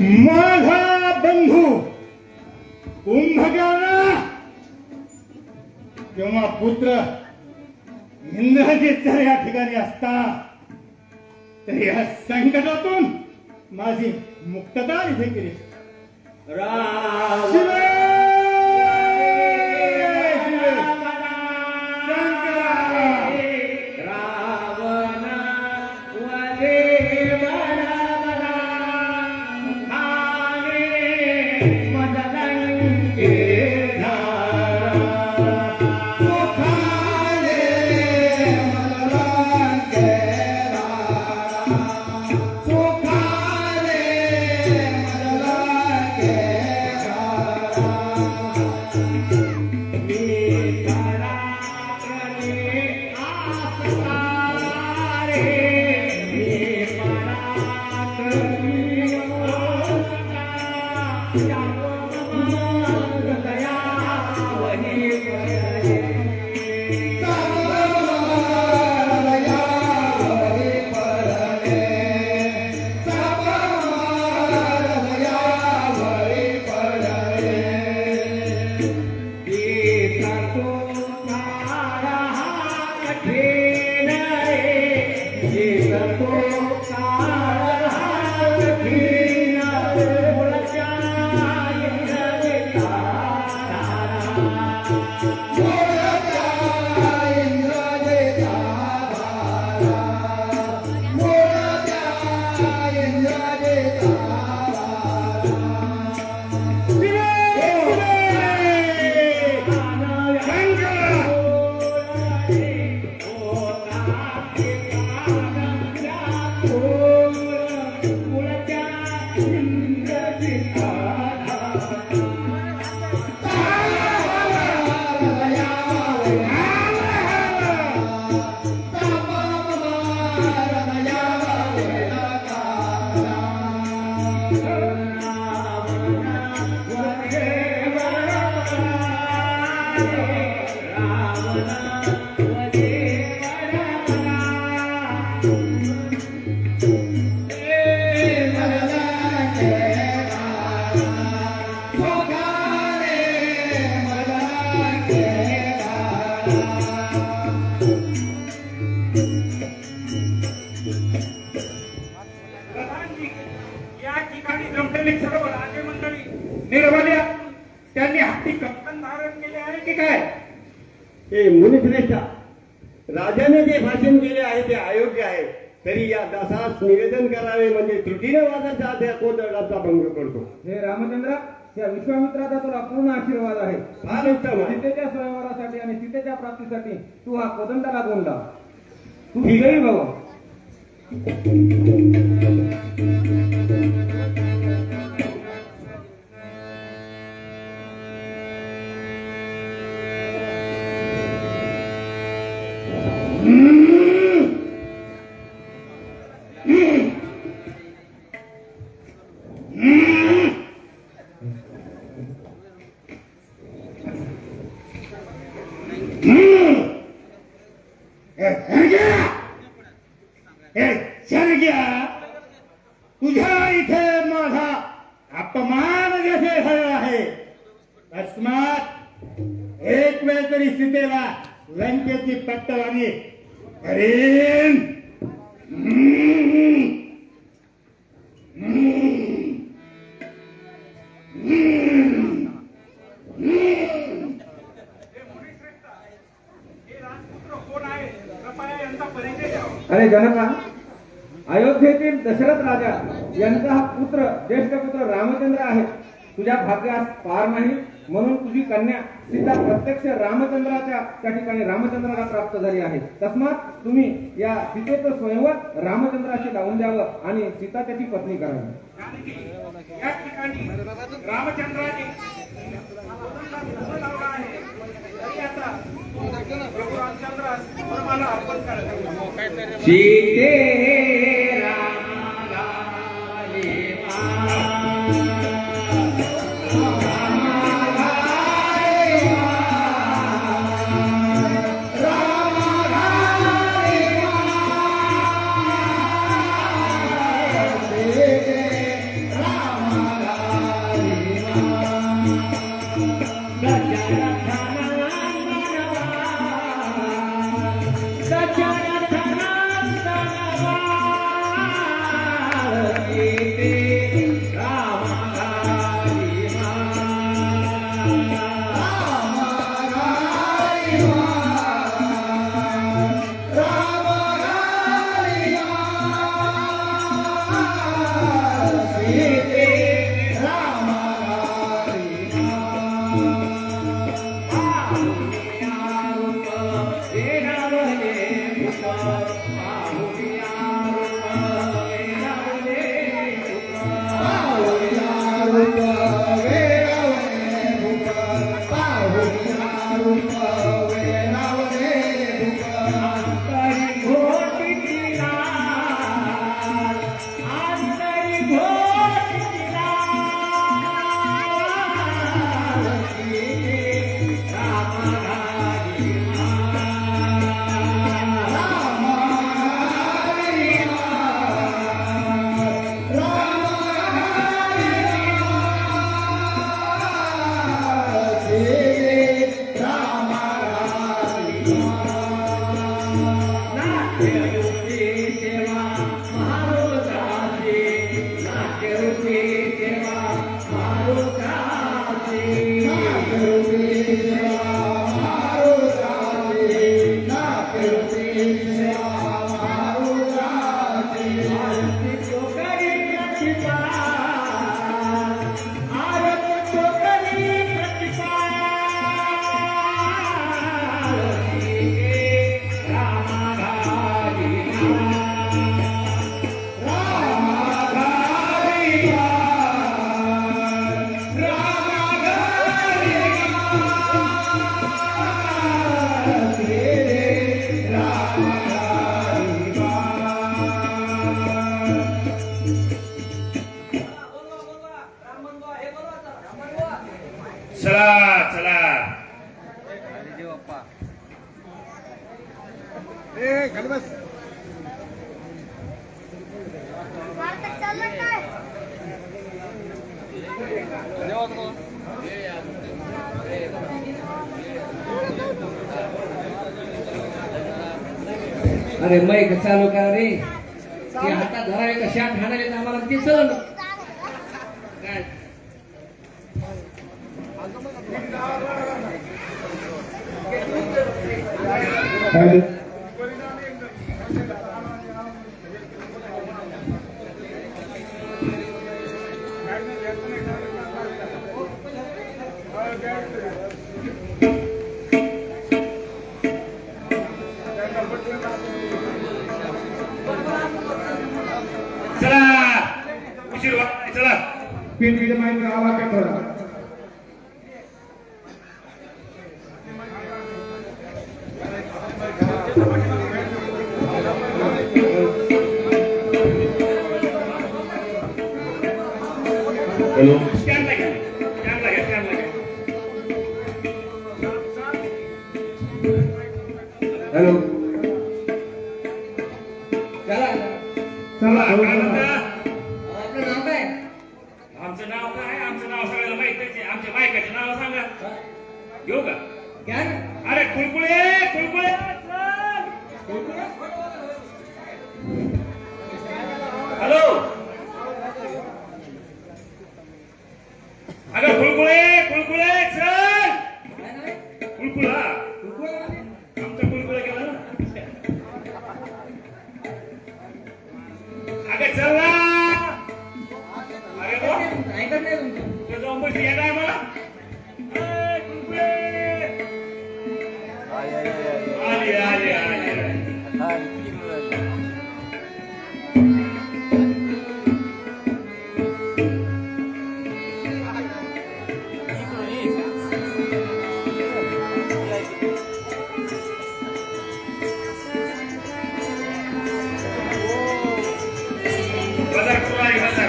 माझा बंधू कुंभकर्ण किंवा पुत्र इंद्रजित जर या ठिकाणी असता तर या संकटातून माझी मुक्तता इथे केली. या ठिकाणी जमलेली सर्व राजे मंडळी निर्भल्या त्यांनी हाती कंकण धारण केले आहे की काय? हे मुनिश्रेष्ठा, राजाने जे भाषण केले आहे ते अयोग्य आहे, तरी या दासास निवेदन करावे म्हणजे त्रुटीने वादाचा त्या कोदळाचा भंग करतो. हे रामचंद्र, या विश्वामित्राचा तुला पूर्ण आशीर्वाद आहे. फार उत्तम आहे. सीतेच्या स्वयंवरासाठी आणि सीतेच्या प्राप्तीसाठी तू हा कोदंडाला गोंडा. तू विजयी भव. तुझ्या इथे माझा अपमान जसे झाला आहे, अस्मात एक वेळ तरी सीतेला लंकेची पट्टवाणी करीन. अरे जनका, अयोध्येतील दशरथ राजा यांचा हा पुत्र, ज्येष्ठ पुत्र रामचंद्र आहे. तुझ्या भाग्यास पार नाही, म्हणून तुझी कन्या सीता प्रत्यक्ष रामचंद्राच्या त्या ठिकाणी रामचंद्राला प्राप्त झाली आहे. तस्मात तुम्ही या सीतेचं स्वयंवर रामचंद्राशी लावून द्यावं आणि सीता त्याची पत्नी करावी. या ठिकाणी रामचंद्राने लावला आहे, तरी आता प्रभू रामचंद्रास परमाला अर्पण करायचं. सीते चला चला चाललं काय अरे मैक चालू करा रे ते हातात धरावे का शाट हाणाले तर आम्हाला ते चल काय चला उशीर व्हायला नाही, चला पिंपरी माहिती आवाज करा हॅलो स्टँडला घ्या स्टँडला घ्या स्टँडला घ्या हॅलो चला चला, काय म्हणता? आपलं नाव काय आमचं नाव काय आमचं नाव सगळ्याला माहित आहे आमच्या बायकाचे नाव सांगा घेऊ का काय अरे कुळकुळे कुळकुळे हॅलो अगं कुळकुळे कुळकुळे चल कुळकुळा आमचा कुळकुळे गेला ना अगं चल ना अरे वा ऐकत नाही तुमचं ते जाऊन बसली या टायमाला कुळकुळे आली आली आली बाजार करू आहे बाजार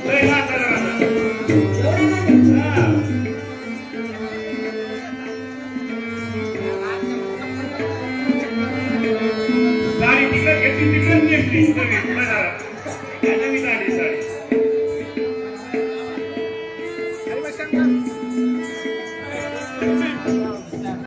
लय बाजार साडी तिकडे घेतली तिकडे नेसली बाजारात